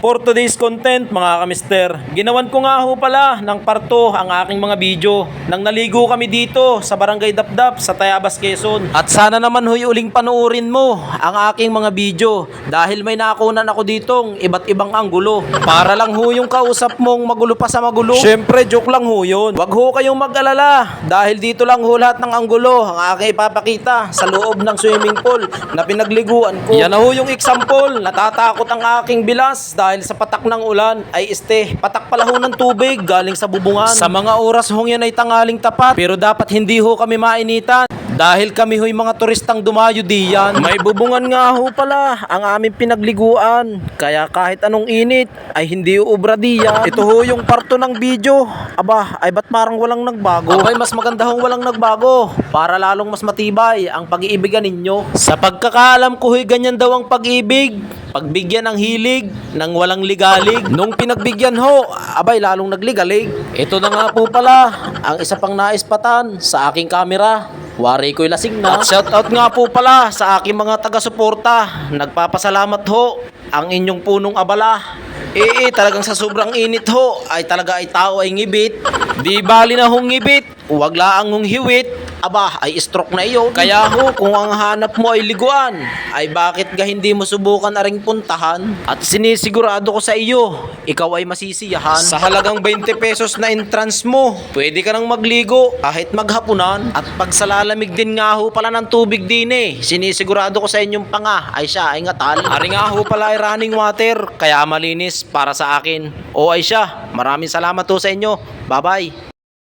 For today's content mga kamister, ginawan ko nga ho pala ng parto ang aking mga video nang naligo kami dito sa Barangay Dapdap sa Tayabas, Quezon. At sana naman ho'y uling panuorin mo ang aking mga video dahil may nakunan ako ditong iba't ibang anggulo. Para lang ho yung kausap mong magulo pa sa magulo. Syempre joke lang ho yun. Wag ho kayong mag-alala dahil dito lang ho lahat ng anggulo ang aking ipapakita sa loob ng swimming pool na pinagliguan ko. Yan na ho yung example. Natatakot ang aking bilas dahil sa patak ng ulan ay patak pala ho ng tubig galing sa bubungan. Sa mga oras hong yan ay tanghaling tapat pero dapat hindi ho kami mainitan dahil kami ho'y mga turistang dumayo diyan. May bubungan nga ho pala ang aming pinagliguan kaya kahit anong init ay hindi uubra diyan. Ito ho yung parto ng video. Aba ay ba't parang walang nagbago? Abay mas maganda hong walang nagbago para lalong mas matibay ang pag-iibigan ninyo. Sa pagkakaalam ko ho'y ganyan daw ang pag-ibig. Pagbigyan ng hilig ng walang ligalig. Nung pinagbigyan ho, abay lalong nagligalig. Ito na nga po pala ang isa pang naispatan sa aking camera. Wari ko'y lasing na. At shoutout nga po pala sa aking mga taga-suporta. Nagpapasalamat ho ang inyong punong abala. Talagang sa sobrang init ho ay talaga ay tao ay ngibit. Di bali na hong ngibit, huwag laang hong hiwit. Aba, ay stroke na iyon. Kaya ho, kung ang hanap mo ay liguan, ay bakit ga hindi mo subukan na ring puntahan? At sinisigurado ko sa iyo, ikaw ay masisiyahan. Sa halagang 20 pesos na entrance mo, pwede ka nang magligo kahit maghapunan. At pag sa lalamig din nga ho pala ng tubig din sinisigurado ko sa inyong panga ay siya ay ngatal. Ari nga ho pala ay running water, kaya malinis para sa akin. O ay siya, maraming salamat ho sa inyo. Bye-bye.